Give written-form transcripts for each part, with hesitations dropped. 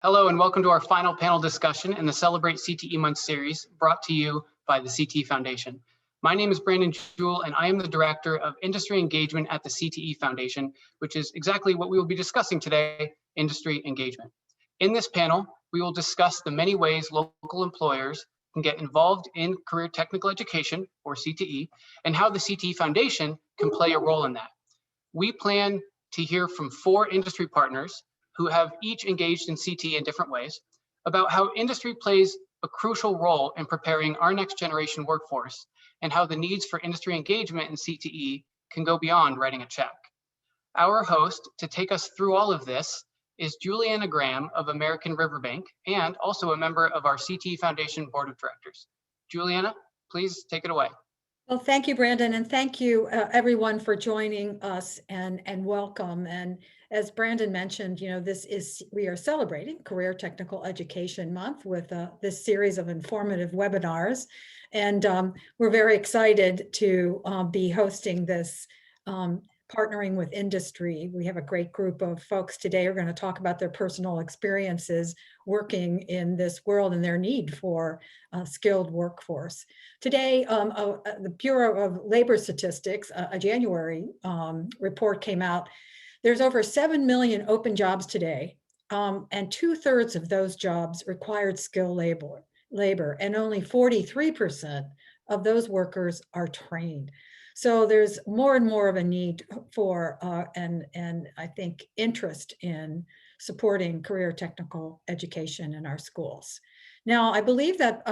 Hello and welcome to our final panel discussion in the Celebrate CTE Month series brought to you by the CTE Foundation. My name is Brandon Jewell and I am the Director of Industry Engagement at the CTE Foundation, which is exactly what we will be discussing today, industry engagement. In this panel, we will discuss the many ways local employers can get involved in career technical education, or CTE, and how the CTE Foundation can play a role in that. We plan to hear from 4 industry partners who have each engaged in CTE in different ways, about how industry plays a crucial role in preparing our next generation workforce and how the needs for industry engagement in CTE can go beyond writing a check. Our host to take us through all of this is Julianna Graham of American Riverbank and also a member of our CTE Foundation Board of Directors. Julianna, please take it away. Well, thank you, Brandon, and thank you everyone for joining us and welcome. And as Brandon mentioned, we are celebrating Career Technical Education Month with this series of informative webinars. And we're very excited to be hosting this partnering with industry. We have a great group of folks today who are going to talk about their personal experiences working in this world and their need for a skilled workforce. Today, the Bureau of Labor Statistics, a January report came out. There's over 7 million open jobs today, and 2/3 of those jobs required skilled labor, and only 43% of those workers are trained. So there's more and more of a need for, and I think interest in supporting career technical education in our schools. Now, I believe that,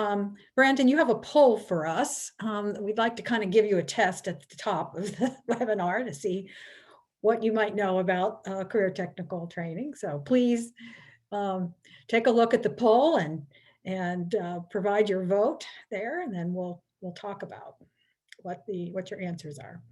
Brandon, you have a poll for us. We'd like to kind of give you a test at the top of the webinar to see what you might know about career technical training. So please take a look at the poll and provide your vote there, and then we'll talk about what your answers are.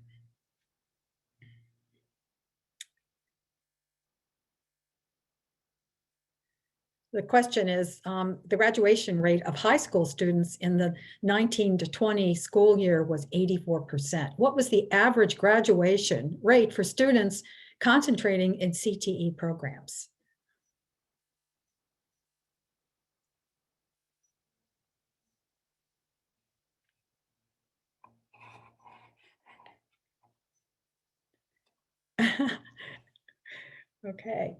The question is, the graduation rate of high school students in the 19 to 20 school year was 84%. What was the average graduation rate for students concentrating in CTE programs? Okay.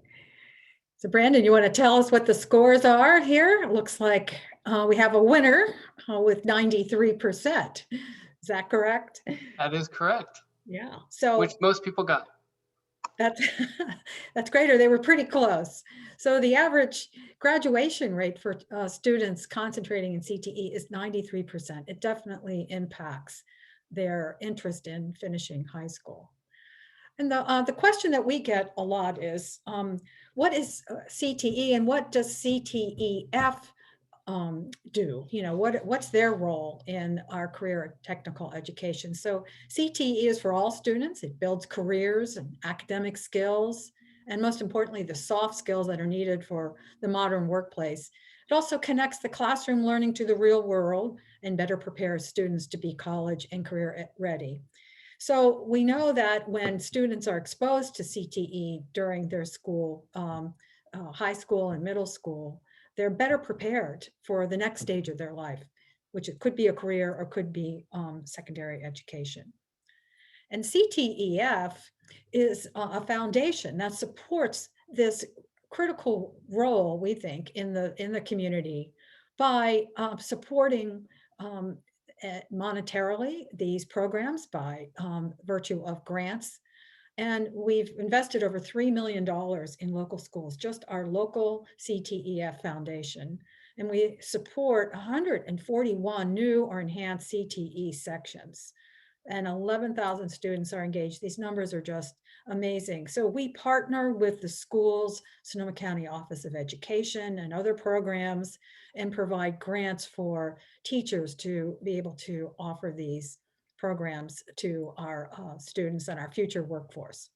So Brandon, you want to tell us what the scores are here? It looks like we have a winner with 93%. Is that correct? That is correct. Yeah. So which most people got. That's great, or they were pretty close. So the average graduation rate for students concentrating in CTE is 93%. It definitely impacts their interest in finishing high school. And the question that we get a lot is, what is CTE and what does CTEF do? What's their role in our career technical education? So CTE is for all students. It builds careers and academic skills, and most importantly, the soft skills that are needed for the modern workplace. It also connects the classroom learning to the real world and better prepares students to be college and career ready. So we know that when students are exposed to CTE during their school, high school and middle school, they're better prepared for the next stage of their life, which it could be a career or could be secondary education. And CTEF is a foundation that supports this critical role, we think, in the community by supporting monetarily these programs by virtue of grants. And we've invested over $3 million in local schools, just our local CTEF Foundation. And we support 141 new or enhanced CTE sections. And 11,000 students are engaged. These numbers are just amazing. So we partner with the schools, Sonoma County Office of Education and other programs, and provide grants for teachers to be able to offer these programs to our students and our future workforce.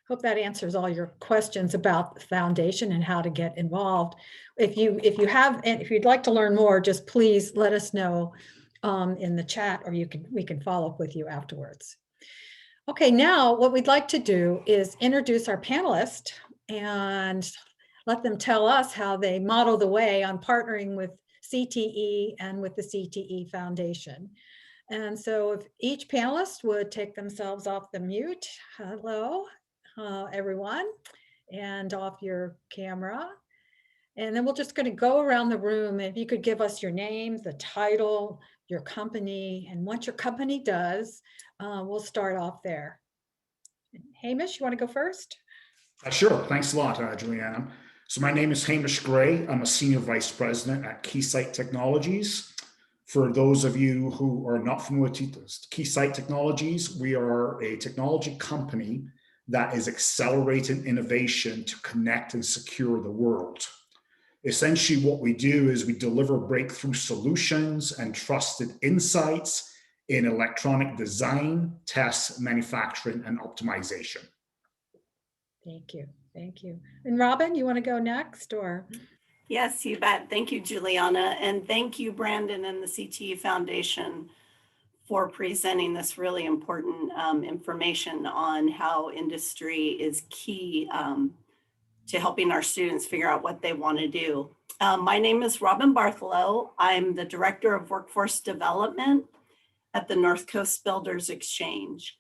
Hope that answers all your questions about the foundation and how to get involved. If you'd like to learn more, just please let us know in the chat, or we can follow up with you afterwards. Okay, now what we'd like to do is introduce our panelists and let them tell us how they model the way on partnering with CTE and with the CTE Foundation. And so if each panelist would take themselves off the mute, hello, everyone, and off your camera. And then we're just going to go around the room. If you could give us your name, the title, your company, and what your company does, we'll start off there. Hamish, you want to go first? Sure. Thanks a lot, Julianna. So my name is Hamish Gray. I'm a Senior Vice President at Keysight Technologies. For those of you who are not familiar with Keysight Technologies, we are a technology company that is accelerating innovation to connect and secure the world. Essentially, what we do is we deliver breakthrough solutions and trusted insights in electronic design, test, manufacturing, and optimization. Thank you. Thank you. And Robin, you want to go next or? Yes, you bet. Thank you, Juliana. And thank you, Brandon and the CTE Foundation for presenting this really important information on how industry is key to helping our students figure out what they want to do. My name is Robin Bartholow. I'm the Director of Workforce Development at the North Coast Builders Exchange.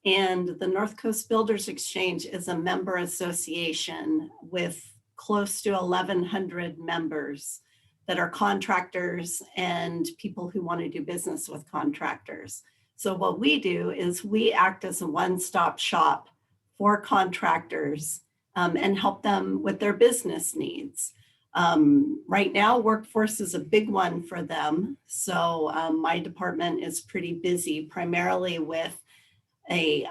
And the North Coast Builders Exchange is a member association with close to 1,100 members that are contractors and people who want to do business with contractors. So what we do is we act as a one-stop shop for contractors and help them with their business needs. Right now, workforce is a big one for them. So my department is pretty busy, primarily with a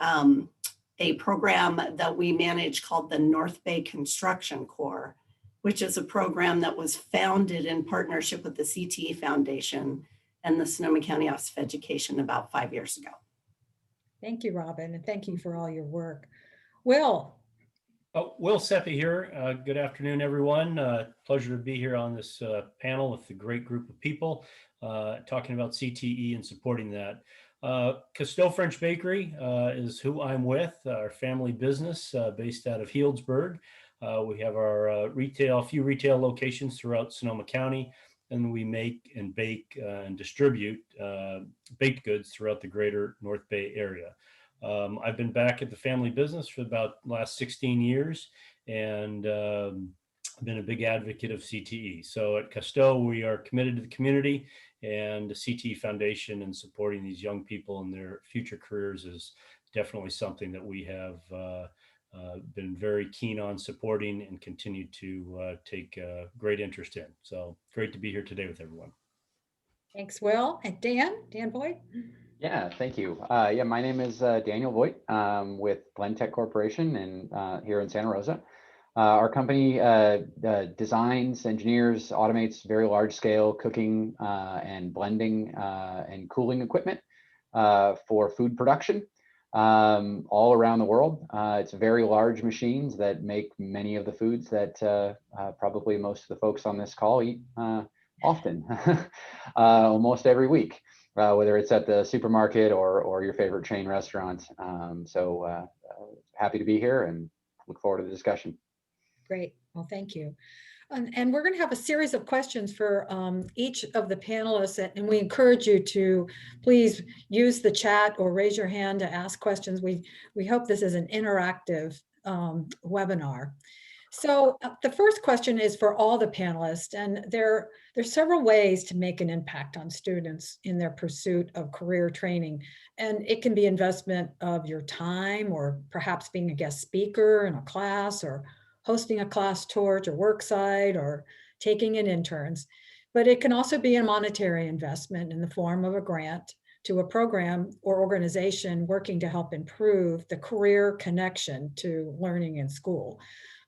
program that we manage called the North Bay Construction Corps, which is a program that was founded in partnership with the CTE Foundation and the Sonoma County Office of Education about 5 years ago. Thank you, Robin, and thank you for all your work. Will. Will Seppi here. Good afternoon, everyone. Pleasure to be here on this panel with a great group of people talking about CTE and supporting that. Castile French Bakery is who I'm with, our family business based out of Healdsburg. We have our few retail locations throughout Sonoma County, and we make and bake and distribute baked goods throughout the greater North Bay area. I've been back at the family business for about the last 16 years and I've been a big advocate of CTE. So at Castile, we are committed to the community, and the CTE Foundation and supporting these young people in their future careers is definitely something that we have been very keen on supporting and continue to take great interest in. So great to be here today with everyone. Thanks, Will. And Dan Voigt. Yeah, thank you. Yeah, my name is Daniel Voigt with Blendtec Corporation and here in Santa Rosa. Our company designs, engineers, automates very large scale cooking and blending and cooling equipment for food production all around the world. It's very large machines that make many of the foods that probably most of the folks on this call eat often, almost every week, whether it's at the supermarket or your favorite chain restaurant. So happy to be here and look forward to the discussion. Great. Well, thank you. And we're going to have a series of questions for each of the panelists, and we encourage you to please use the chat or raise your hand to ask questions. We hope this is an interactive webinar. So the first question is for all the panelists, and there's several ways to make an impact on students in their pursuit of career training. And it can be investment of your time, or perhaps being a guest speaker in a class, or hosting a class tour at your work site, or taking in interns. But it can also be a monetary investment in the form of a grant to a program or organization working to help improve the career connection to learning in school.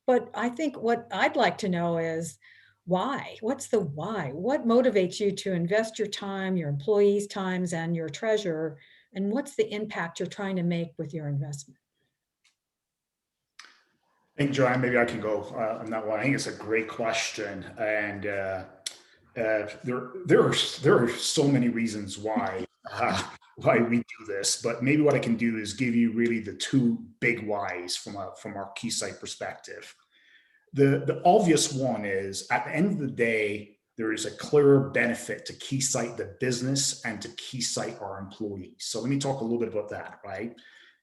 But I think what I'd like to know is why? What's the why? What motivates you to invest your time, your employees' times, and your treasure? And what's the impact you're trying to make with your investment? I think, Joanne, maybe I can go on that one. I think it's a great question, and there are so many reasons why we do this. But maybe what I can do is give you really the two big whys from our Keysight perspective. The obvious one is, at the end of the day, there is a clear benefit to Keysight, the business, and to Keysight, our employees. So let me talk a little bit about that, right?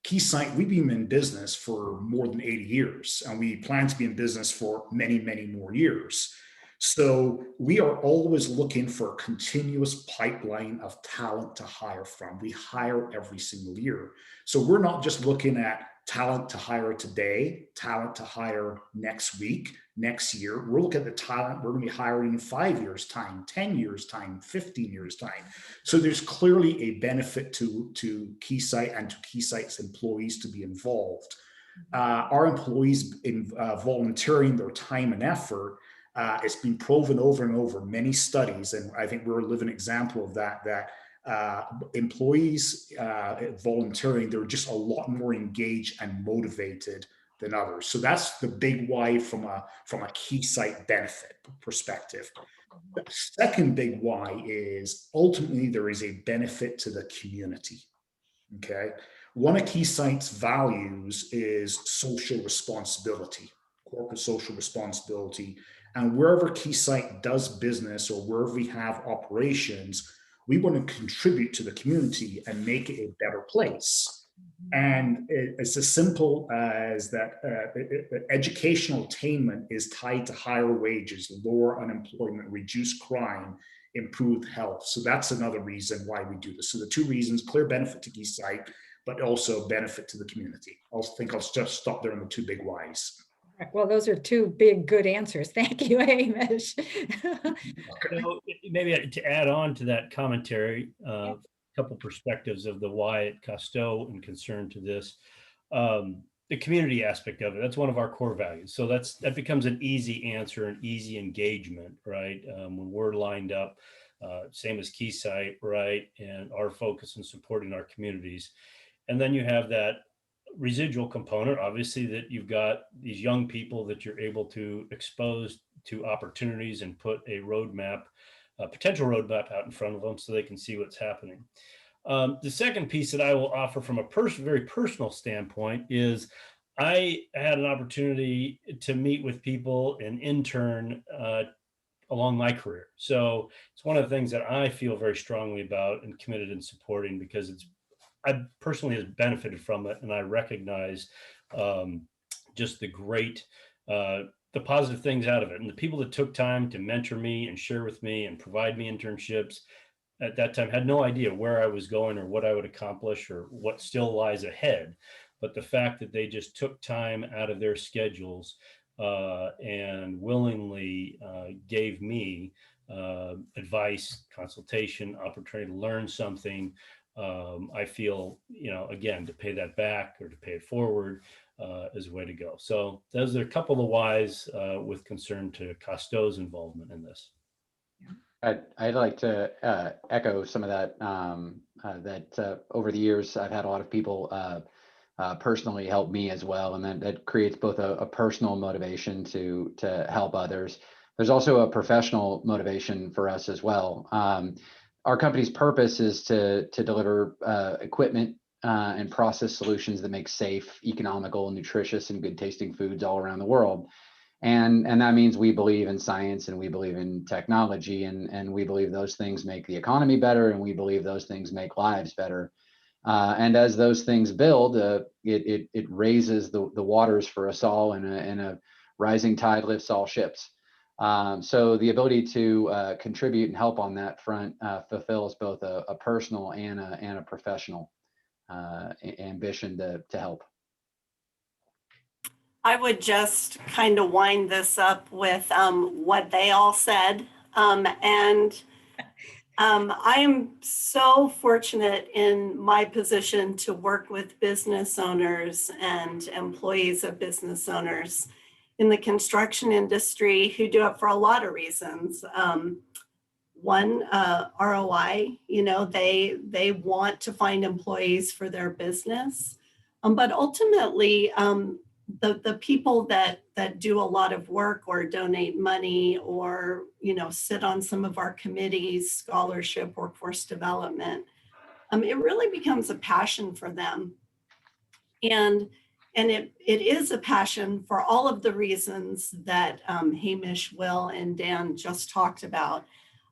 Keysight, we've been in business for more than 80 years, and we plan to be in business for many, many more years. So we are always looking for a continuous pipeline of talent to hire from. We hire every single year. So we're not just looking at talent to hire today, talent to hire next week, next year. We're looking at the talent we're going to be hiring in 5 years' time, 10 years' time, 15 years' time. So there's clearly a benefit to Keysight and to Keysight's employees to be involved. Our employees volunteering their time and effort, it's been proven over and over, many studies, and I think we're a living example of that, employees volunteering, they're just a lot more engaged and motivated than others. So that's the big why from a Keysight benefit perspective. The second big why is ultimately there is a benefit to the community. Okay. One of Keysight's values is social responsibility, corporate social responsibility. And wherever Keysight does business or wherever we have operations, we want to contribute to the community and make it a better place. And it's as simple as that educational attainment is tied to higher wages, lower unemployment, reduced crime, improved health. So that's another reason why we do this. So the two reasons: clear benefit to Keysight, but also benefit to the community. I think I'll just stop there on the two big whys. Well, those are two big, good answers. Thank you, Hamish. Maybe to add on to that commentary, a couple perspectives of the why at Castile and concern to this. The community aspect of it, that's one of our core values. So that becomes an easy answer, an easy engagement, right? When we're lined up, same as Keysight, right? And our focus in supporting our communities. And then you have that residual component, obviously, that you've got these young people that you're able to expose to opportunities and put a roadmap, a potential roadmap out in front of them so they can see what's happening. The second piece that I will offer from a very personal standpoint is I had an opportunity to meet with people and intern along my career. So it's one of the things that I feel very strongly about and committed in supporting, because I personally has benefited from it, and I recognize just the great, the positive things out of it. And the people that took time to mentor me and share with me and provide me internships at that time had no idea where I was going or what I would accomplish or what still lies ahead. But the fact that they just took time out of their schedules and willingly gave me advice, consultation, opportunity to learn something, I feel, again, to pay that back or to pay it forward is a way to go. So those are a couple of whys with concern to Castile's involvement in this. I'd like to echo some of that, that over the years, I've had a lot of people personally help me as well. And that creates both a personal motivation to help others. There's also a professional motivation for us as well. Our company's purpose is to deliver equipment and process solutions that make safe, economical, nutritious, and good tasting foods all around the world. And that means we believe in science and we believe in technology, and we believe those things make the economy better, and we believe those things make lives better. And as those things build, it raises the waters for us all, and a rising tide lifts all ships. So the ability to contribute and help on that front fulfills both a personal and a professional ambition to help. I would just kind of wind this up with what they all said. I am so fortunate in my position to work with business owners and employees of business owners in the construction industry who do it for a lot of reasons. One, ROI, they want to find employees for their business. But ultimately, the people that do a lot of work or donate money or, sit on some of our committees, scholarship, workforce development, it really becomes a passion for them. And And it is a passion for all of the reasons that Hamish, Will, and Dan just talked about.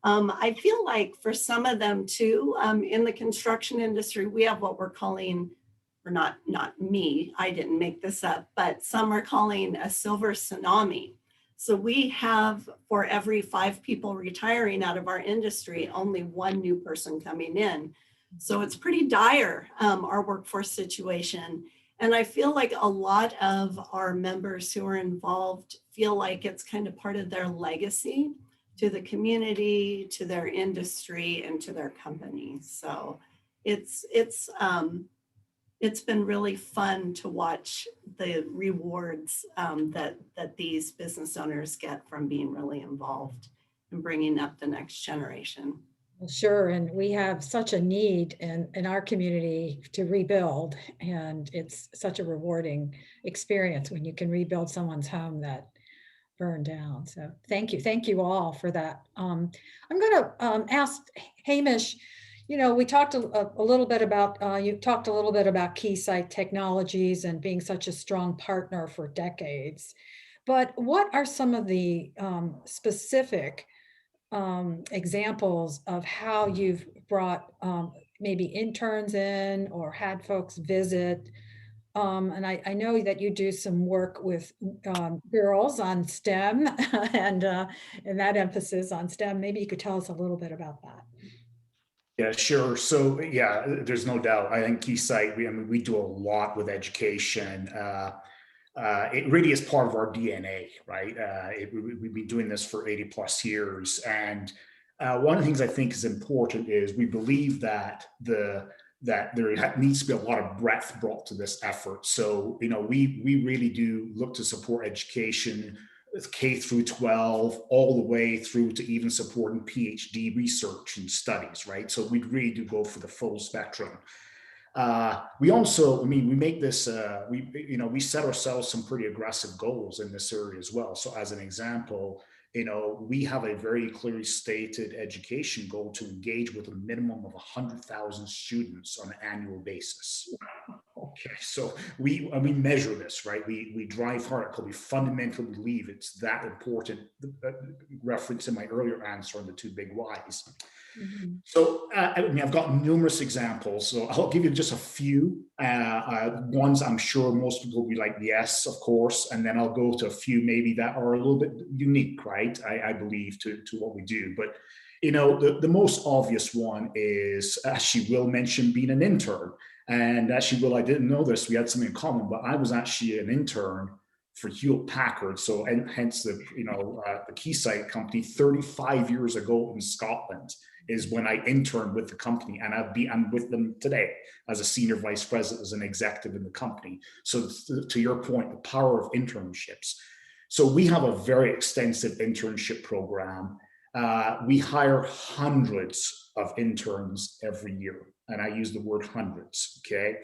I feel like for some of them too, in the construction industry, we have what we're calling, or not me, I didn't make this up, but some are calling a silver tsunami. So we have, for every 5 people retiring out of our industry, only 1 new person coming in. So it's pretty dire, our workforce situation. And I feel like a lot of our members who are involved feel like it's kind of part of their legacy to the community, to their industry, and to their company. So it's been really fun to watch the rewards that these business owners get from being really involved in bringing up the next generation. Well, sure, and we have such a need in our community to rebuild, and it's such a rewarding experience when you can rebuild someone's home that burned down. So thank you all for that. I'm going to ask Hamish. You know, we talked a little bit about, you talked a little bit about Keysight Technologies and being such a strong partner for decades. But what are some of the specific examples of how you've brought maybe interns in or had folks visit? And I know that you do some work with girls on STEM and that emphasis on STEM. Maybe you could tell us a little bit about that. Yeah, sure. So yeah, there's no doubt. I think Keysight, we do a lot with education. It really is part of our DNA, right? We've been doing this for 80 plus years. And one of the things I think is important is we believe that there needs to be a lot of breadth brought to this effort. So, you know, we really do look to support education, K through 12, all the way through to even supporting PhD research and studies, right? So we really do go for the full spectrum. We also, we make this, we set ourselves some pretty aggressive goals in this area as well. So as an example, you know, we have a very clearly stated education goal to engage with a minimum of 100,000 students on an annual basis. Okay, so we measure this, right? We drive hard because we fundamentally believe it's that important. Reference in my earlier answer on the 2 big whys. Mm-hmm. So I've got numerous examples. So I'll give you just a few. Ones I'm sure most people will be like, yes, of course. And then I'll go to a few maybe that are a little bit unique, right? I believe to what we do. But you know, the most obvious one is, as she will mention, being an intern. And actually, Will, I didn't know this, we had something in common, but I was actually an intern for Hewlett Packard. So, and hence the Keysight company 35 years ago in Scotland is when I interned with the company, and I'm with them today as a senior vice president, as an executive in the company. So to your point, the power of internships. So we have a very extensive internship program. We hire hundreds of interns every year. And I use the word hundreds, okay?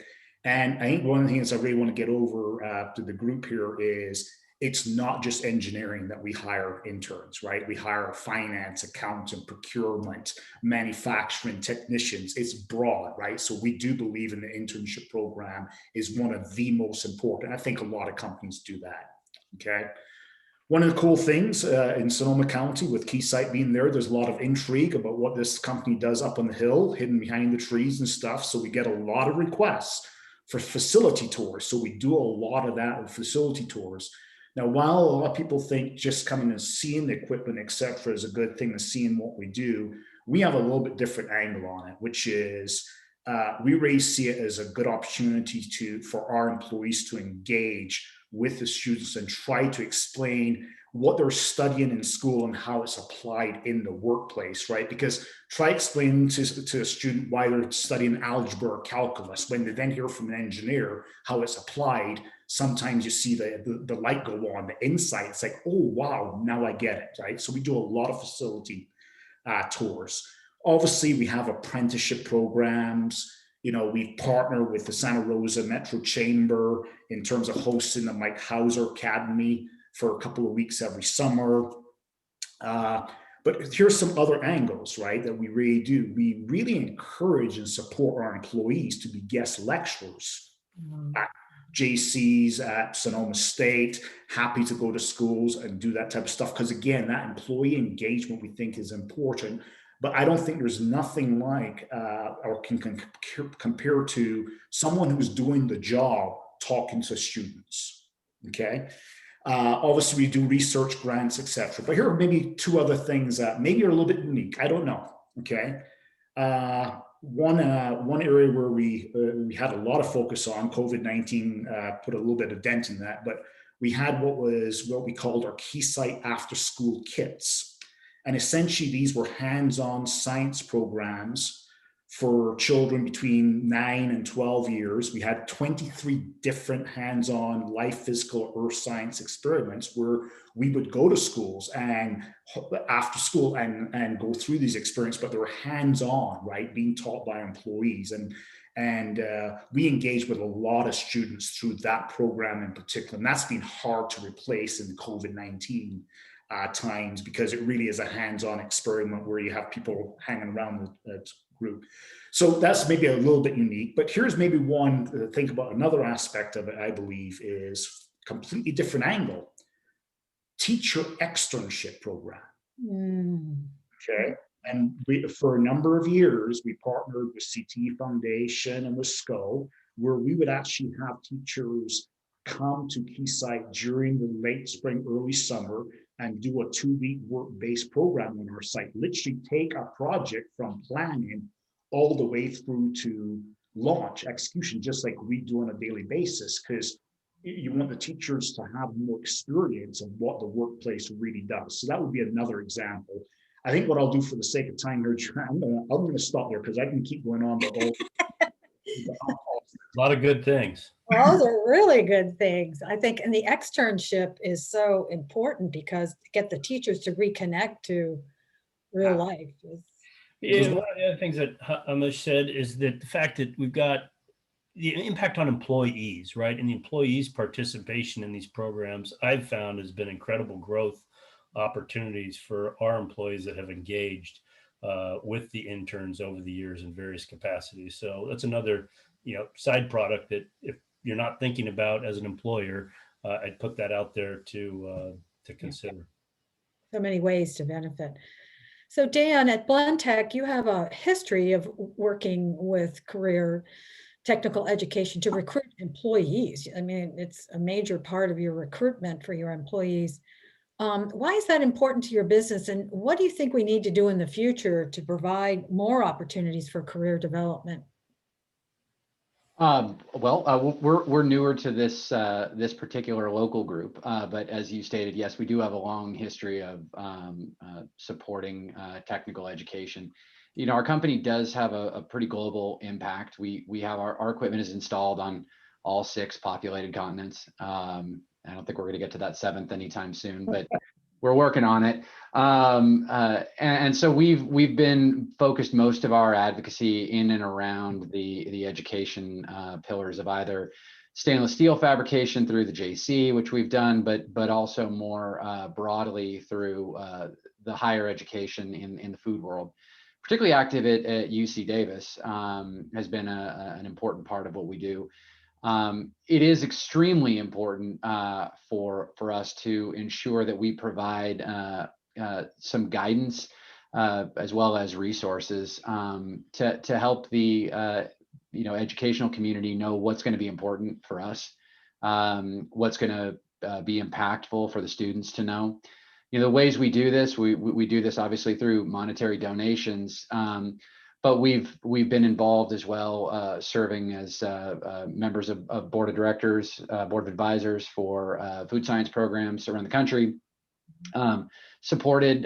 And I think one of the things I really want to get over to the group here is it's not just engineering that we hire interns, right? We hire finance, accounting, procurement, manufacturing, technicians. It's broad, right? So we do believe in the internship program is one of the most important. I think a lot of companies do that, okay? One of the cool things in Sonoma County with Keysight being there, there's a lot of intrigue about what this company does up on the hill, hidden behind the trees and stuff. So we get a lot of requests for facility tours. So we do a lot of that with facility tours. Now, while a lot of people think just coming and seeing the equipment, et cetera, is a good thing, and seeing what we do, we have a little bit different angle on it, which is we really see it as a good opportunity for our employees to engage with the students and try to explain what they're studying in school and how it's applied in the workplace, right? Because try explaining to a student why they're studying algebra or calculus, when they then hear from an engineer how it's applied, sometimes you see the light go on, the insight. It's like, oh, wow, now I get it, right? So we do a lot of facility tours. Obviously, we have apprenticeship programs. You know, we partner with the Santa Rosa Metro Chamber in terms of hosting the Mike Hauser Academy for a couple of weeks every summer. But here's some other angles, right, that we really do. We really encourage and support our employees to be guest lecturers JCs at Sonoma State, happy to go to schools and do that type of stuff. Because again, that employee engagement we think is important. But I don't think there's nothing like or can compare to someone who's doing the job talking to students. Okay. Obviously, we do research grants, etc. But here are maybe two other things that maybe are a little bit unique. I don't know. Okay. One area where we had a lot of focus on COVID-19 put a little bit of dent in that, but we had what we called our Keysight after school kits. And essentially these were hands-on science programs for children between 9 and 12 years. We had 23 different hands-on life, physical, earth science experiments where we would go to schools and after school and go through these experiments, but they were hands-on, right, being taught by employees. And we engaged with a lot of students through that program in particular. And that's been hard to replace in COVID-19 times, because it really is a hands-on experiment where you have people hanging around the group. So that's maybe a little bit unique, but here's maybe one to think about. Another aspect of it, I believe, is completely different angle. Teacher externship program. Okay. And for a number of years, we partnered with CTE Foundation and with SCO, where we would actually have teachers come to Keysight during the late spring, early summer, and do a 2-week work-based program on our site. Literally take a project from planning all the way through to launch, execution, just like we do on a daily basis, because you want the teachers to have more experience of what the workplace really does. So that would be another example. I think what I'll do for the sake of time here, I'm going to stop there because I can keep going on. A lot of good things. Those are really good things, I think. And the externship is so important because to get the teachers to reconnect to real life. Yeah, one of the other things that Hamish said is that the fact that we've got the impact on employees, right? And the employees' participation in these programs, I've found has been incredible growth opportunities for our employees that have engaged with the interns over the years in various capacities. So that's another, side product that if you're not thinking about as an employer, I'd put that out there to consider. So many ways to benefit. So Dan, at Blendtec, you have a history of working with career technical education to recruit employees. I mean, it's a major part of your recruitment for your employees. Why is that important to your business? And what do you think we need to do in the future to provide more opportunities for career development? We're newer to this particular local group, but as you stated, yes, we do have a long history of supporting technical education. Our company does have a pretty global impact. We have our equipment is installed on all 6 populated continents. I don't think we're going to get to that 7th anytime soon, but we're working on it. And so we've been focused most of our advocacy in and around the education pillars of either stainless steel fabrication through the JC, which we've done, but also more broadly through the higher education in the food world. Particularly active at UC Davis has been an important part of what we do. It is extremely important for us to ensure that we provide some guidance as well as resources to help the educational community know what's going to be important for us, what's going to be impactful for the students to know. The ways we do this, we do this obviously through monetary donations. But we've been involved as well, serving as members of board of directors, board of advisors for food science programs around the country, supported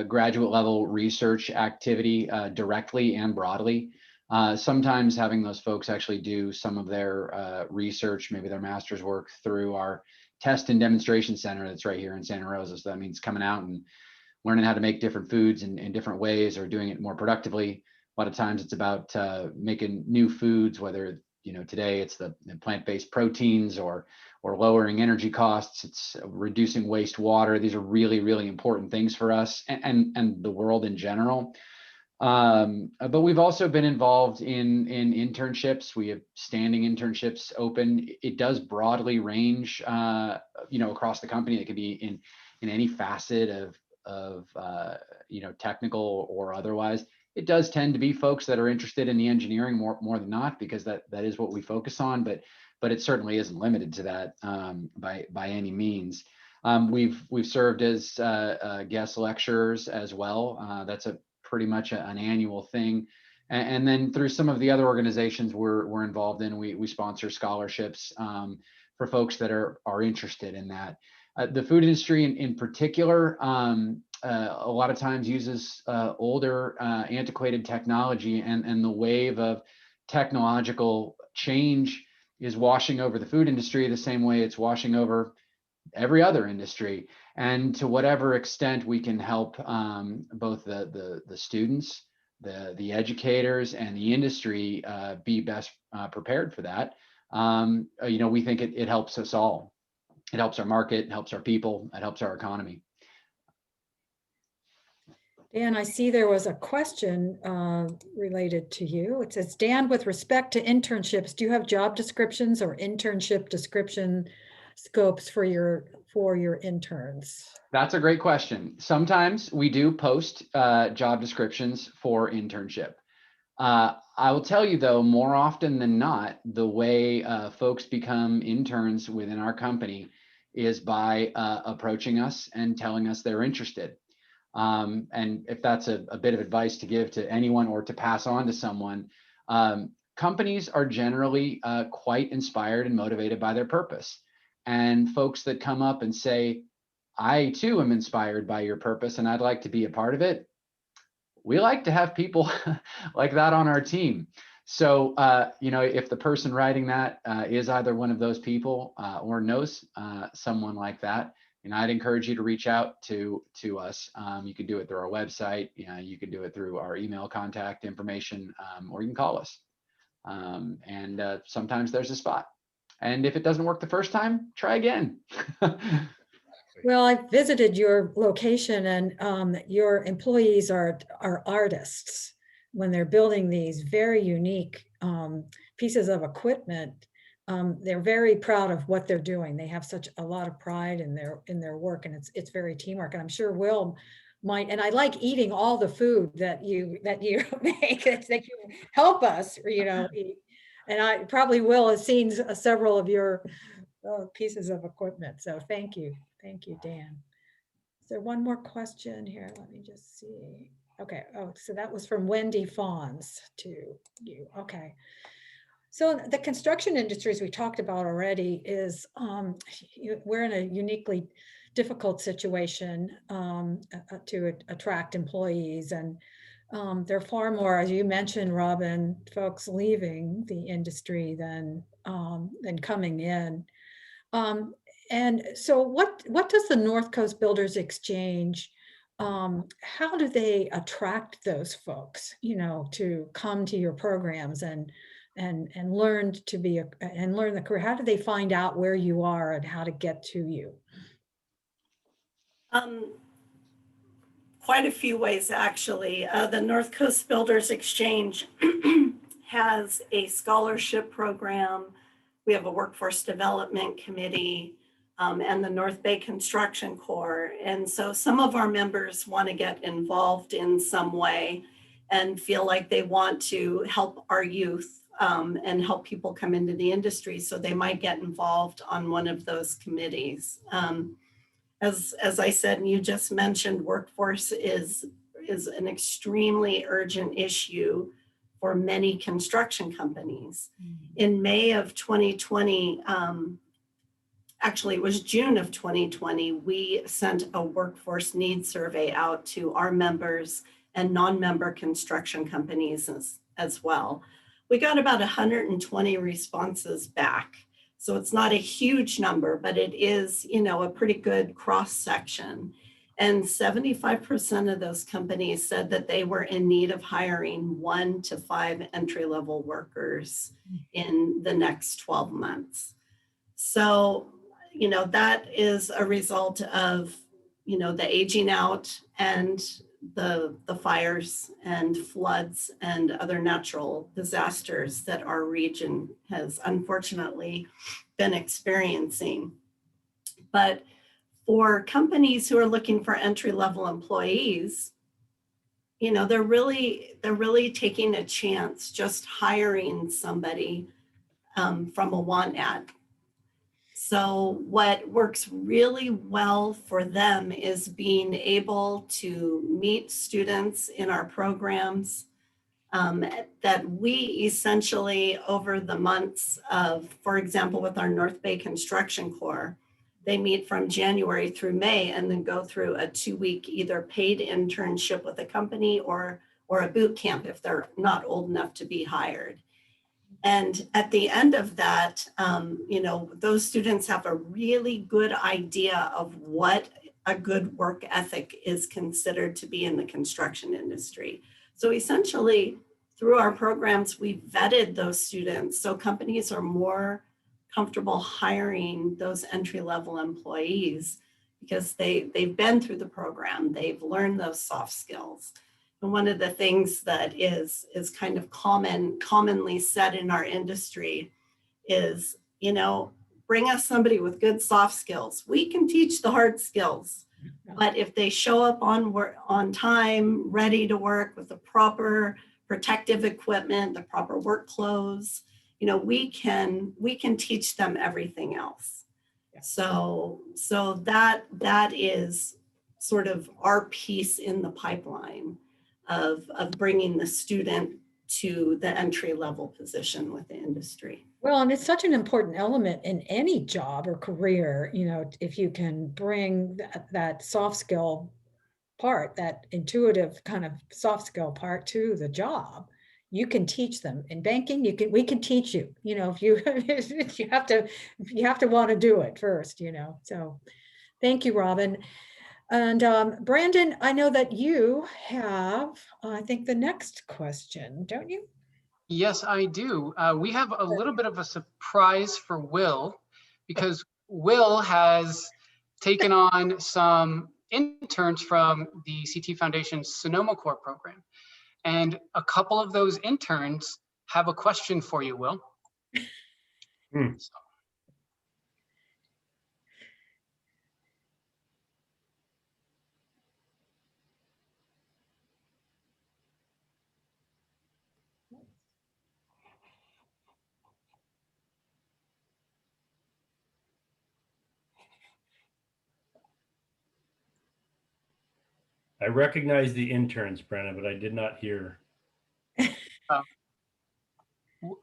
graduate level research activity directly and broadly. Sometimes having those folks actually do some of their research, maybe their master's work through our test and demonstration center that's right here in Santa Rosa. So that means coming out and learning how to make different foods in different ways or doing it more productively. A lot of times it's about making new foods, whether, today it's the plant-based proteins or lowering energy costs, it's reducing wastewater. These are really, really important things for us and the world in general. But we've also been involved in internships. We have standing internships open. It does broadly range, across the company. It could be in any facet of technical or otherwise. It does tend to be folks that are interested in the engineering more than not, because that is what we focus on. But it certainly isn't limited to that by any means. We've served as guest lecturers as well. That's pretty much an annual thing. And then through some of the other organizations we're involved in, we sponsor scholarships for folks that are interested in that. The food industry in particular, a lot of times uses older, antiquated technology, and the wave of technological change is washing over the food industry the same way it's washing over every other industry. And to whatever extent we can help both the students, the educators, and the industry be best prepared for that, we think it helps us all. It helps our market, it helps our people, it helps our economy. Dan, I see there was a question related to you. It says, Dan, with respect to internships, do you have job descriptions or internship description scopes for your interns? That's a great question. Sometimes we do post job descriptions for internship. I will tell you though, more often than not, the way folks become interns within our company is by approaching us and telling us they're interested. And if that's a bit of advice to give to anyone or to pass on to someone, companies are generally quite inspired and motivated by their purpose. And folks that come up and say, I too am inspired by your purpose and I'd like to be a part of it, we like to have people like that on our team. So, if the person writing that is either one of those people or knows someone like that, I'd encourage you to reach out to us. You can do it through our website. You can do it through our email contact information, or you can call us. And sometimes there's a spot. And if it doesn't work the first time, try again. Well, I visited your location, and your employees are artists when they're building these very unique pieces of equipment. They're very proud of what they're doing. They have such a lot of pride in their work, and it's very teamwork. And I'm sure Will might. And I like eating all the food that you make, that you help us, eat. And I probably Will has seen several of your pieces of equipment. So thank you, Dan. Is there one more question here? Let me just see. Okay. Oh, so that was from Wendy Fawns to you. Okay. So the construction industries we talked about already is, we're in a uniquely difficult situation to attract employees, and there are far more, as you mentioned, Robin, folks leaving the industry than coming in. And so what does the North Coast Builders Exchange, how do they attract those folks, to come to your programs and learn learn the career? How do they find out where you are and how to get to you? Quite a few ways, actually. The North Coast Builders Exchange has a scholarship program. We have a workforce development committee, and the North Bay Construction Corps. And so some of our members want to get involved in some way and feel like they want to help our youth and help people come into the industry. So they might get involved on one of those committees. As I said, and you just mentioned, workforce is an extremely urgent issue for many construction companies. In May of 2020, actually it was June of 2020, we sent a workforce needs survey out to our members and non-member construction companies as well. We got about 120 responses back. So it's not a huge number, but it is, a pretty good cross section. And 75% of those companies said that they were in need of hiring 1 to 5 entry-level workers in the next 12 months. So, that is a result of, the aging out and the fires and floods and other natural disasters that our region has unfortunately been experiencing. But for companies who are looking for entry-level employees, you know, they're really taking a chance just hiring somebody from a want ad. So what works really well for them is being able to meet students in our programs that we essentially over the months of, for example, with our North Bay Construction Corps, they meet from January through May and then go through a 2-week either paid internship with a company or a boot camp if they're not old enough to be hired. And at the end of that, you know, those students have a really good idea of what a good work ethic is considered to be in the construction industry. So essentially, through our programs, we vetted those students so companies are more comfortable hiring those entry-level employees because they've been through the program, they've learned those soft skills. And one of the things that is kind of commonly said in our industry is, you know, bring us somebody with good soft skills. We can teach the hard skills, but if they show up on time, ready to work with the proper protective equipment, the proper work clothes, you know, we can teach them everything else. Yeah. So that is sort of our piece in the pipeline of bringing the student to the entry-level position with the industry. Well, and it's such an important element in any job or career, you know, if you can bring that soft skill part, that intuitive kind of soft skill part to the job, you can teach them. In banking, we can teach you, you know, if you have to want to do it first, you know. So thank you, Robin. And Brandon, I know that you have, I think, the next question, don't you? Yes, I do. We have a little bit of a surprise for Will, because Will has taken on some interns from the CTE Foundation Sonoma Corps program. And a couple of those interns have a question for you, Will. I recognize the interns, Brenna, but I did not hear.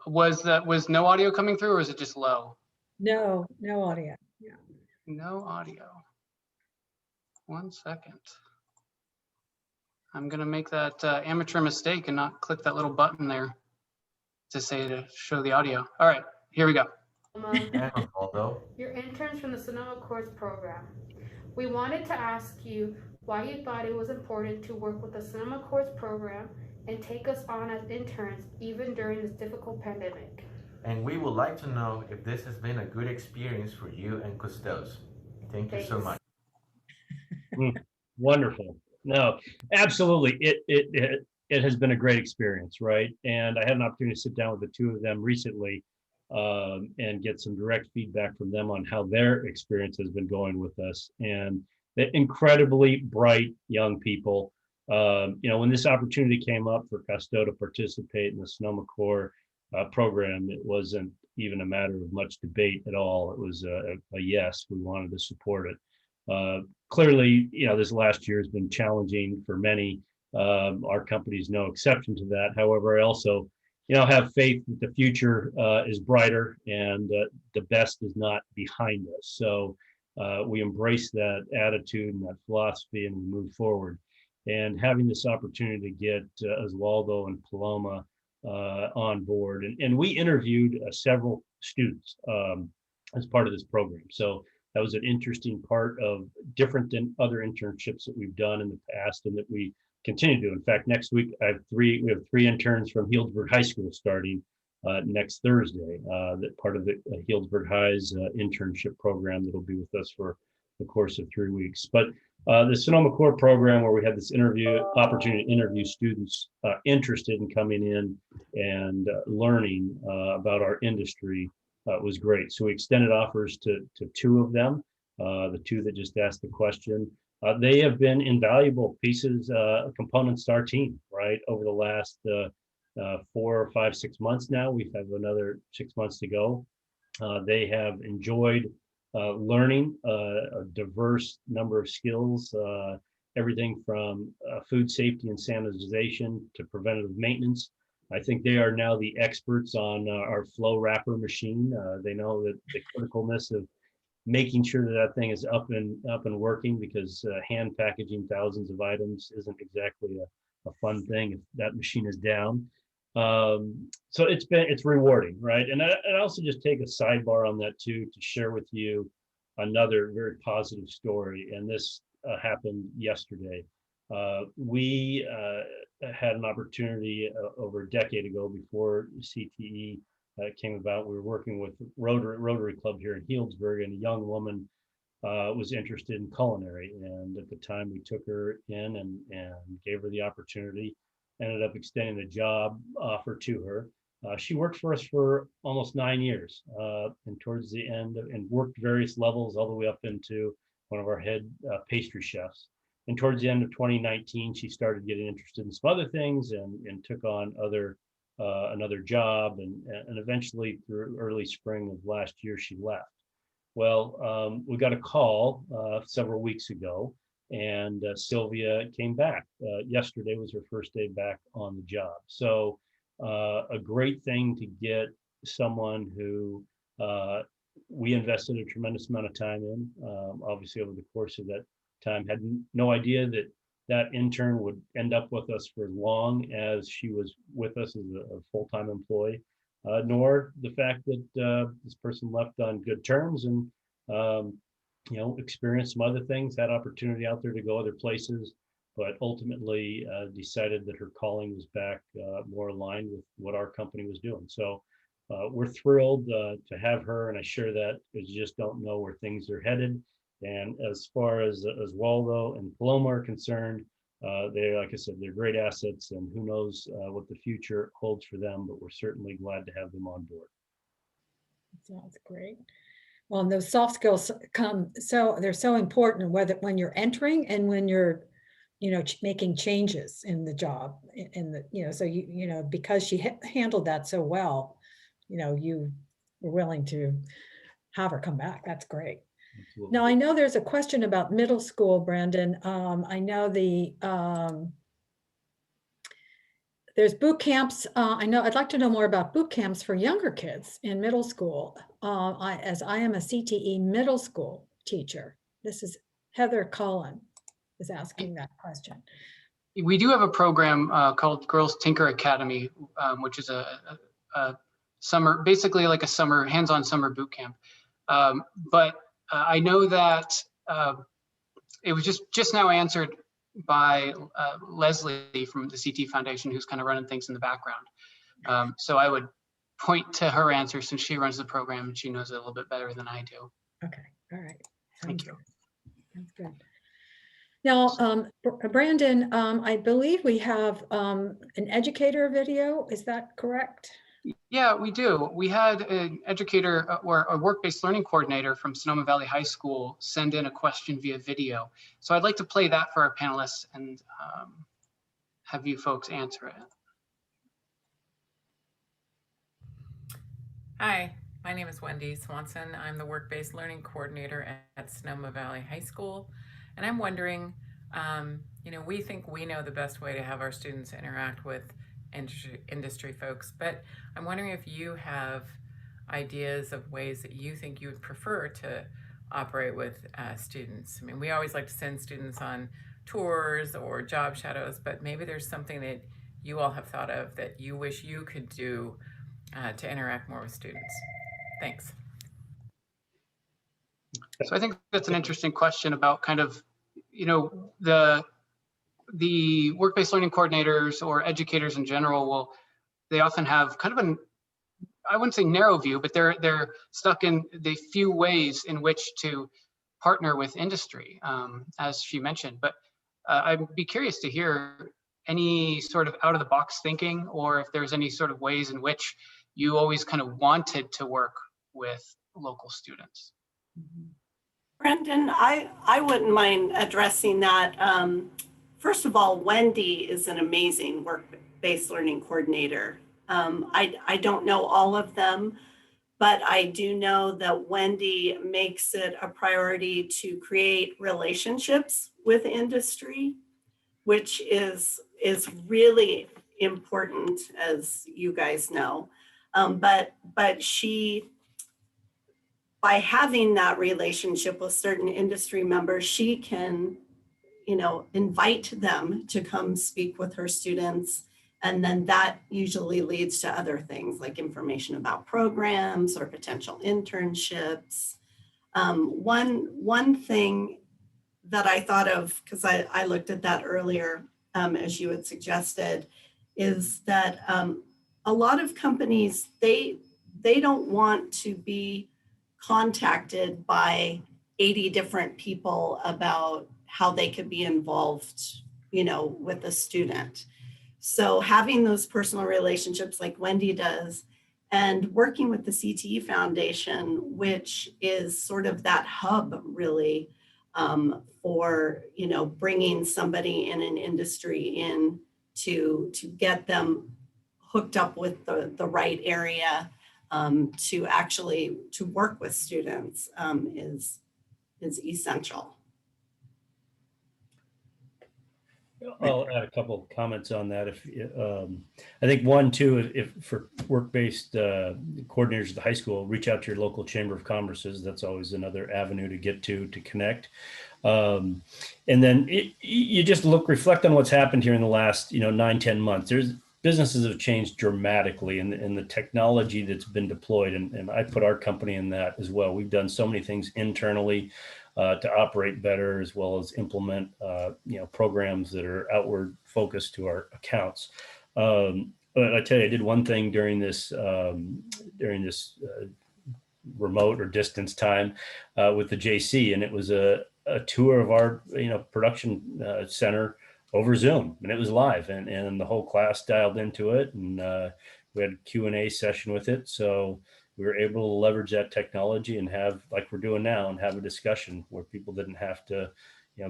Was no audio coming through, or is it just low? No audio. Yeah. No audio. 1 second. I'm gonna make that amateur mistake and not click that little button there to show the audio. All right, here we go. You're interns from the Sonoma Course program. We wanted to ask you why you thought it was important to work with the Sonoma Course program and take us on as interns even during this difficult pandemic. And we would like to know if this has been a good experience for you and Castile. Thank you so much. Wonderful. No, absolutely. It has been a great experience, right? And I had an opportunity to sit down with the two of them recently and get some direct feedback from them on how their experience has been going with us. And they're incredibly bright young people. You know, when this opportunity came up for Castile to participate in the Sonoma Corps program, it wasn't even a matter of much debate at all. It was a yes, we wanted to support it. Clearly, you know, this last year has been challenging for many. Our company is no exception to that. However, I also, you know, have faith that the future is brighter and the best is not behind us. So we embrace that attitude and that philosophy and we move forward. And having this opportunity to get Oswaldo and Paloma on board. And we interviewed several students as part of this program. So that was an interesting part of different than other internships that we've done in the past and that we continue to do. In fact, next week we have three interns from Healdsburg High School starting next Thursday. That part of the Healdsburg High's internship program that'll be with us for the course of 3 weeks. But The Sonoma Core program, where we had this opportunity to interview students interested in coming in and learning about our industry, was great. So we extended offers to 2 of them, the 2 that just asked the question. They have been invaluable pieces, components to our team, right? Over the last 4, 5, 6 months now. We have another 6 months to go. They have enjoyed learning a diverse number of skills, everything from food safety and sanitization to preventative maintenance. I think they are now the experts on our flow wrapper machine. They know that the criticalness of making sure that that thing is up and working, because hand packaging thousands of items isn't exactly a fun thing if that machine is down. So it's rewarding, right? And I also just take a sidebar on that too, to share with you another very positive story. And this happened yesterday. We had an opportunity over a decade ago, before CTE came about. We were working with Rotary Club here in Healdsburg, and a young woman was interested in culinary. And at the time, we took her in and gave her the opportunity. Ended up extending the job offer to her. She worked for us for almost 9 years, and towards the end, and worked various levels all the way up into one of our head pastry chefs. And towards the end of 2019, she started getting interested in some other things and took on another job, and eventually through early spring of last year, she left. Well, we got a call several weeks ago, and Sylvia came back. Yesterday was her first day back on the job. So a great thing to get someone who we invested a tremendous amount of time in. Obviously, over the course of that time, had no idea that intern would end up with us for as long as she was with us as a full-time employee, nor the fact that this person left on good terms and experienced some other things, had opportunity out there to go other places, but ultimately decided that her calling was back more aligned with what our company was doing. So we're thrilled to have her, and I share that because you just don't know where things are headed. And as far as Waldo and Paloma are concerned, they're, like I said, they're great assets, and who knows what the future holds for them, but we're certainly glad to have them on board. Sounds great. Well, and those soft skills they're so important, whether when you're entering and when you're, making changes in the job, so because she handled that so well, you were willing to have her come back. That's great. Absolutely. Now, I know there's a question about middle school, Brandon. I know there's boot camps. I'd like to know more about boot camps for younger kids in middle school. As I am a CTE middle school teacher, this is Heather Cullen is asking that question. We do have a program called Girls Tinker Academy, which is a summer, basically like a summer, hands-on summer boot camp. But I know that it was just now answered by Leslie from the CTE Foundation, who's kind of running things in the background. So I would point to her answer, since she runs the program and she knows it a little bit better than I do. Okay, all right. Thank you. That's good. Now, Brandon, I believe we have an educator video. Is that correct? Yeah, we do. We had an educator or a work-based learning coordinator from Sonoma Valley High School send in a question via video. So I'd like to play that for our panelists and have you folks answer it. Hi, my name is Wendy Swanson. I'm the work-based learning coordinator at Sonoma Valley High School. And I'm wondering, we think we know the best way to have our students interact with industry folks, but I'm wondering if you have ideas of ways that you think you would prefer to operate with students. I mean, we always like to send students on tours or job shadows, but maybe there's something that you all have thought of that you wish you could do to interact more with students. Thanks. So I think that's an interesting question about kind of, the work-based learning coordinators or educators in general they often have kind of I wouldn't say narrow view, but they're stuck in the few ways in which to partner with industry, as she mentioned. But I'd be curious to hear any sort of out of the box thinking, or if there's any sort of ways in which you always kind of wanted to work with local students. Brendan, I wouldn't mind addressing that. First of all, Wendy is an amazing work-based learning coordinator. I don't know all of them, but I do know that Wendy makes it a priority to create relationships with industry, which is really important, as you guys know. But she, by having that relationship with certain industry members, she can, invite them to come speak with her students. And then that usually leads to other things like information about programs or potential internships. One thing that I thought of, because I looked at that earlier, as you had suggested, is that a lot of companies, they don't want to be contacted by 80 different people about how they could be involved, with a student. So having those personal relationships like Wendy does, and working with the CTE Foundation, which is sort of that hub really for, bringing somebody in an industry in to get them hooked up with the right area to work with students is essential. I'll add a couple of comments on that. If I think one, too, if for work-based coordinators at the high school, reach out to your local chamber of commerces. That's always another avenue to get to connect. And then you just reflect on what's happened here in the last 9-10 months. Businesses have changed dramatically, and the technology that's been deployed, and I put our company in that as well. We've done so many things internally to operate better, as well as implement programs that are outward focused to our accounts. But I tell you, I did one thing during this remote or distance time with the JC, and it was a tour of our production center over Zoom, and it was live, and the whole class dialed into it, and we had a Q&A session with it. So we were able to leverage that technology and have, like we're doing now, and have a discussion where people didn't have to,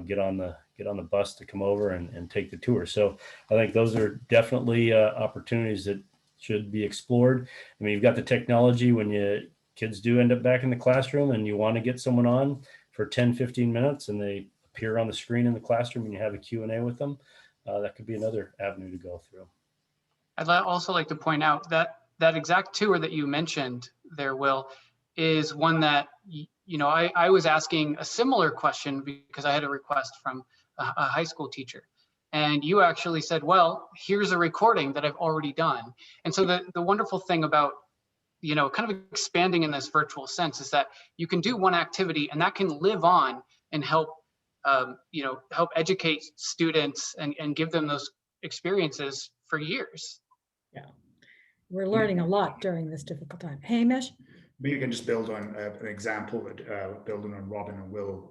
get on the bus to come over and take the tour. So I think those are definitely opportunities that should be explored. I mean, you've got the technology when kids do end up back in the classroom and you want to get someone on for 10-15 minutes and they appear on the screen in the classroom and you have a Q&A with them. That could be another avenue to go through. I'd also like to point out that that exact tour that you mentioned there, Will, is one that, I was asking a similar question because I had a request from a high school teacher. And you actually said, well, here's a recording that I've already done. And so the wonderful thing about, kind of expanding in this virtual sense is that you can do one activity and that can live on and help, help educate students and give them those experiences for years. Yeah, we're learning a lot during this difficult time. Hamish? Maybe you can just build on an example, building on Robin and Will.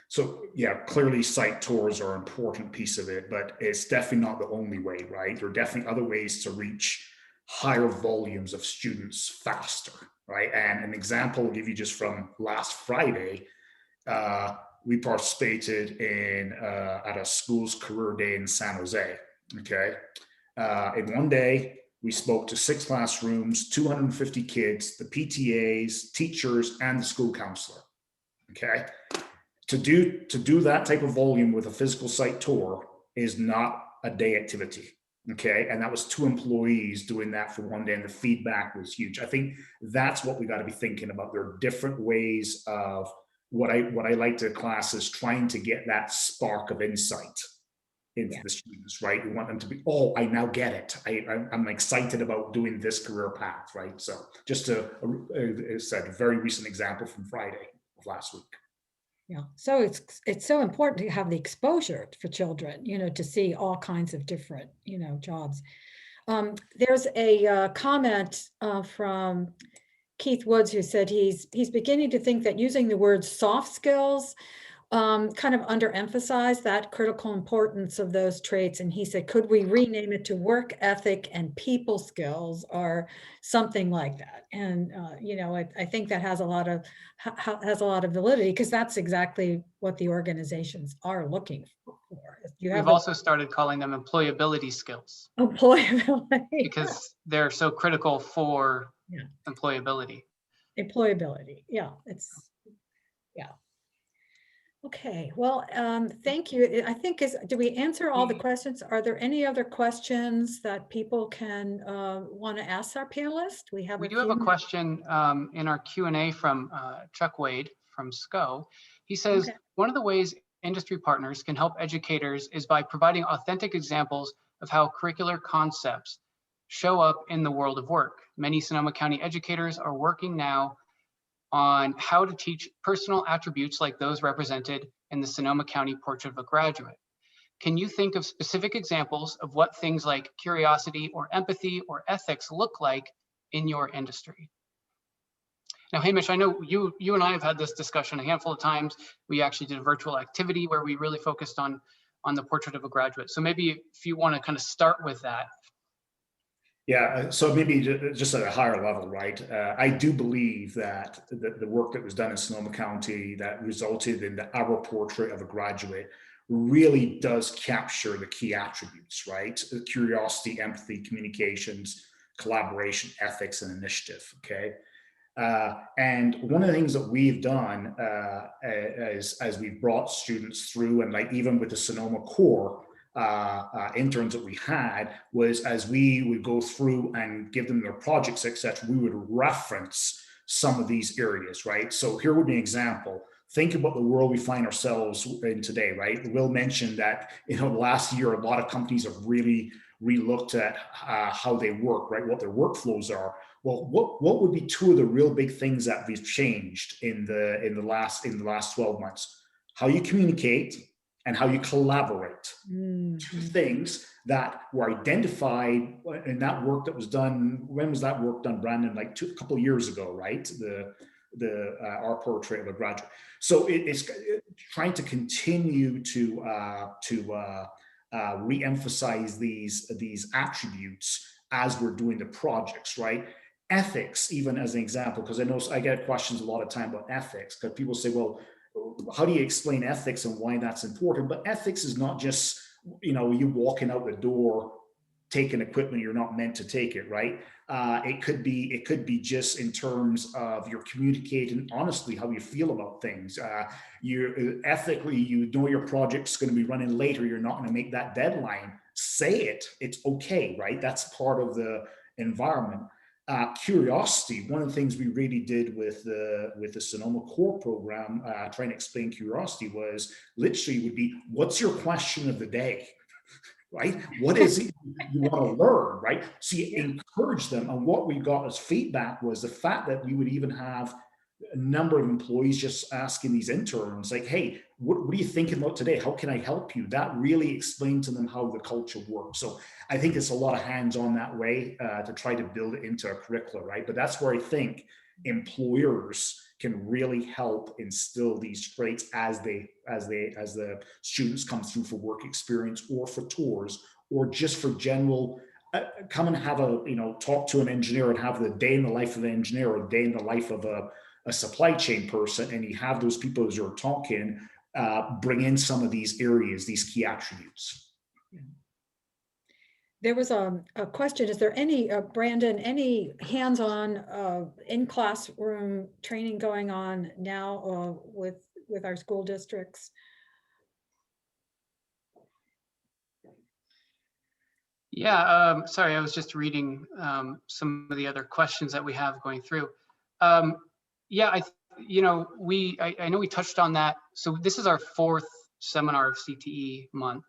So yeah, clearly site tours are an important piece of it, but it's definitely not the only way, right? There are definitely other ways to reach higher volumes of students faster, right? And an example I'll give you just from last Friday, we participated in at a school's career day in San Jose, okay? In one day, we spoke to 6 classrooms, 250 kids, the PTAs, teachers, and the school counselor, okay? To do that type of volume with a physical site tour is not a day activity, okay? And that was 2 employees doing that for one day, and the feedback was huge. I think that's what we got to be thinking about. There are different ways of what I like to class is trying to get that spark of insight into the students, right? We want them to be, oh, I now get it. I'm excited about doing this career path, right? So just a very recent example from Friday of last week. Yeah, so it's so important to have the exposure for children, to see all kinds of different, jobs. There's a comment from Keith Woods, who said he's beginning to think that using the word soft skills kind of underemphasize that critical importance of those traits. And he said, could we rename it to work ethic and people skills or something like that? And, you know, I think that has a lot of validity, because that's exactly what the organizations are looking for. We've also started calling them employability skills. Employability. Because they're so critical for employability. Employability, yeah, yeah. Okay, well, thank you. I think do we answer all the questions? Are there any other questions that people can want to ask our panelists? We do have a question in our Q&A from Chuck Wade from SCO. He says, one of the ways industry partners can help educators is by providing authentic examples of how curricular concepts show up in the world of work. Many Sonoma County educators are working now on how to teach personal attributes like those represented in the Sonoma County Portrait of a Graduate. Can you think of specific examples of what things like curiosity or empathy or ethics look like in your industry? Now, Hamish, I know you and I have had this discussion a handful of times. We actually did a virtual activity where we really focused on the Portrait of a Graduate. So maybe if you want to kind of start with that. Yeah, so maybe just at a higher level, right? I do believe that the work that was done in Sonoma County that resulted in our Portrait of a Graduate really does capture the key attributes, right? Curiosity, empathy, communications, collaboration, ethics, and initiative, okay? And one of the things that we've done as we've brought students through, and like even with the Sonoma Core, interns that we had, was as we would go through and give them their projects, etc., we would reference some of these areas, right? So here would be an example. Think about the world we find ourselves in today, right? Will mentioned that, you know, last year, a lot of companies have really relooked at how they work, right? What their workflows are. Well, what would be two of the real big things that we've changed in the last 12 months? How you communicate and how you collaborate. Two things that were identified in that work that was done. When was that work done, Brandon? Like a couple of years ago, right? Our Portrait of a Graduate. So it's trying to continue to re-emphasize these attributes as we're doing the projects, right? Ethics, even as an example, because I know I get questions a lot of time about ethics, because people say, well, how do you explain ethics and why that's important? But ethics is not just, you know, you walking out the door, taking equipment you're not meant to take it, right? It could be just in terms of you're communicating honestly how you feel about things. You ethically, you know your project's going to be running later, you're not going to make that deadline. Say it. It's okay, right? That's part of the environment. Curiosity. One of the things we really did with the Sonoma Core program, trying to explain curiosity, was literally would be, what's your question of the day? Right? What is it you want to learn, right? So you encourage them. And what we got as feedback was the fact that we would even have a number of employees just asking these interns, like, hey, what are you thinking about today? How can I help you? That really explained to them how the culture works. So I think it's a lot of hands-on that way to try to build it into a curricula, right? But that's where I think employers can really help instill these traits as the students come through for work experience or for tours or just for general come and have talk to an engineer and have the day in the life of an engineer or the day in the life of a supply chain person, and you have those people as you're talking bring in some of these areas, these key attributes. There was a question, is there any, Brandon, any hands-on in-classroom training going on now with our school districts? Yeah, sorry, I was just reading some of the other questions that we have going through. Yeah, I know we touched on that. So this is our 4th seminar of CTE month.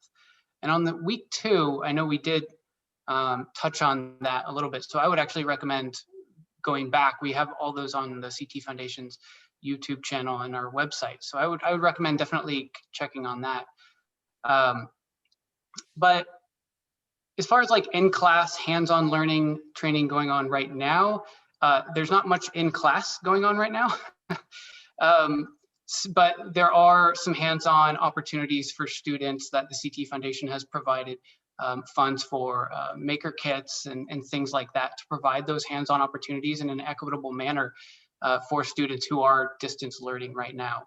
And on the week 2, I know we did touch on that a little bit. So I would actually recommend going back. We have all those on the CTE Foundation's YouTube channel and our website. So I would recommend definitely checking on that. But as far as like in-class hands-on learning training going on right now, There's not much in class going on right now. But there are some hands-on opportunities for students that the CTE Foundation has provided funds for maker kits and things like that to provide those hands-on opportunities in an equitable manner for students who are distance learning right now.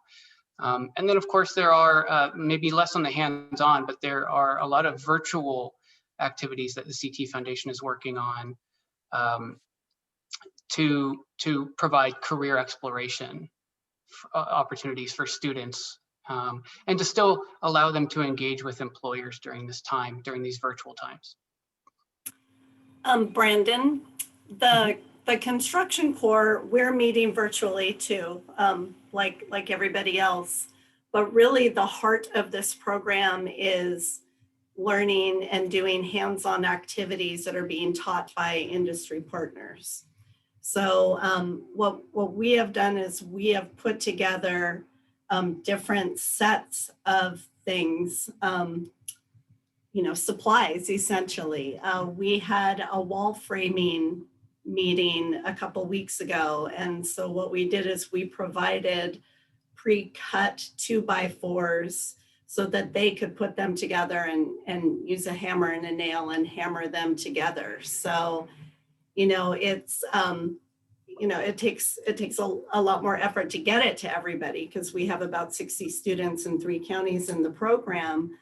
And then of course there are maybe less on the hands-on, but there are a lot of virtual activities that the CTE Foundation is working on to provide career exploration opportunities for students and to still allow them to engage with employers during this time, during these virtual times. Brandon, the construction corps, we're meeting virtually too, like everybody else, but really the heart of this program is learning and doing hands-on activities that are being taught by industry partners. So what we have done is we have put together different sets of things, supplies essentially. We had a wall framing meeting a couple weeks ago. And so what we did is we provided pre-cut 2x4s so that they could put them together and use a hammer and a nail and hammer them together. So, it's, it takes a lot more effort to get it to everybody because we have about 60 students in 3 counties in the program.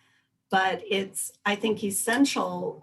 But it's, I think, essential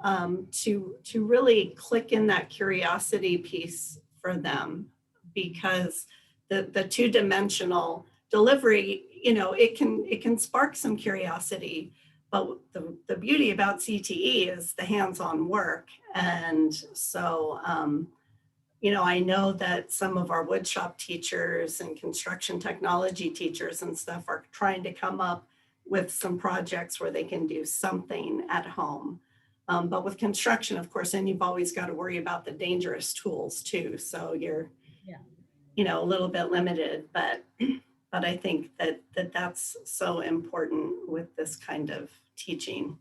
to really click in that curiosity piece for them, because the two-dimensional delivery, it can spark some curiosity. But the beauty about CTE is the hands-on work. And so, I know that some of our woodshop teachers and construction technology teachers and stuff are trying to come up with some projects where they can do something at home. But with construction, of course, then you've always got to worry about the dangerous tools too. So you're, a little bit limited, but I think that's so important with this kind of teaching.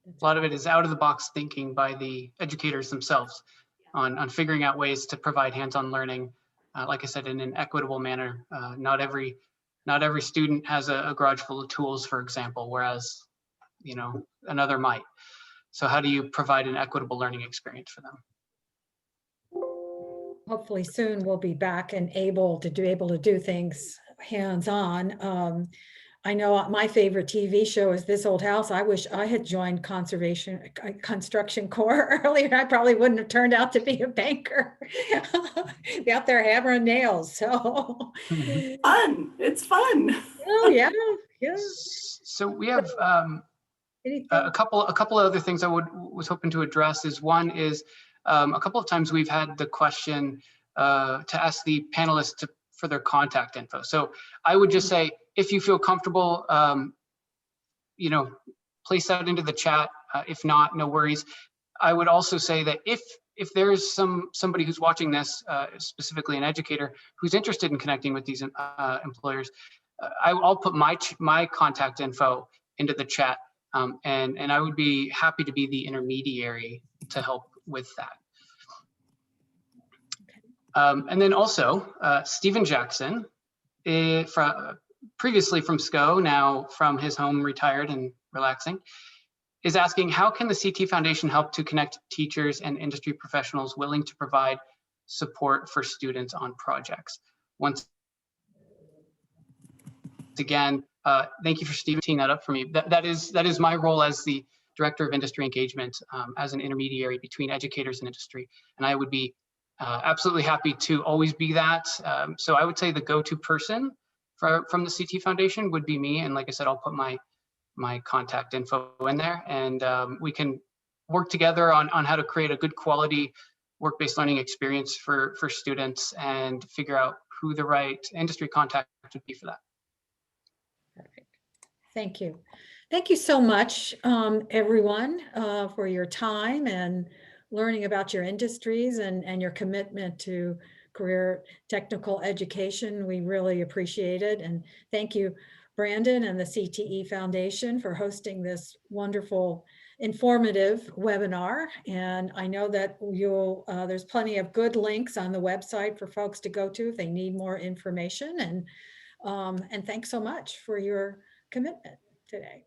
A lot of it is out of the box thinking by the educators themselves on figuring out ways to provide hands-on learning, like I said, in an equitable manner. Not every student has a garage full of tools, for example, whereas, another might. So how do you provide an equitable learning experience for them? Hopefully soon we'll be back and able to do things hands-on. I know my favorite TV show is This Old House. I wish I had joined construction corps earlier. I probably wouldn't have turned out to be a banker. Be out there hammering nails. So fun. It's fun. Oh yeah. So we have a couple of other things I was hoping to address. One is a couple of times we've had the question to ask the panelists for their contact info. So I would just say, if you feel comfortable, place that into the chat. If not, no worries. I would also say that if there is somebody who's watching this, specifically an educator, who's interested in connecting with these employers, I'll put my contact info into the chat, and I would be happy to be the intermediary to help with that. And then also, Stephen Jackson, previously from SCO, now from his home, retired and relaxing, is asking, how can the CTE Foundation help to connect teachers and industry professionals willing to provide support for students on projects? Once again, thank you for Stephen teeing that up for me. That is my role as the Director of Industry Engagement, as an intermediary between educators and industry, and I would be absolutely happy to always be that. So I would say the go-to person from the CTE Foundation would be me, and like I said, I'll put my contact info in there, and we can work together on how to create a good quality work-based learning experience for students and figure out who the right industry contact would be for that. Perfect. Thank you. Thank you so much, everyone, for your time and learning about your industries and your commitment to career technical education. We really appreciate it. And thank you, Brandon and the CTE Foundation, for hosting this wonderful informative webinar. And I know that there's plenty of good links on the website for folks to go to if they need more information. And thanks so much for your commitment today.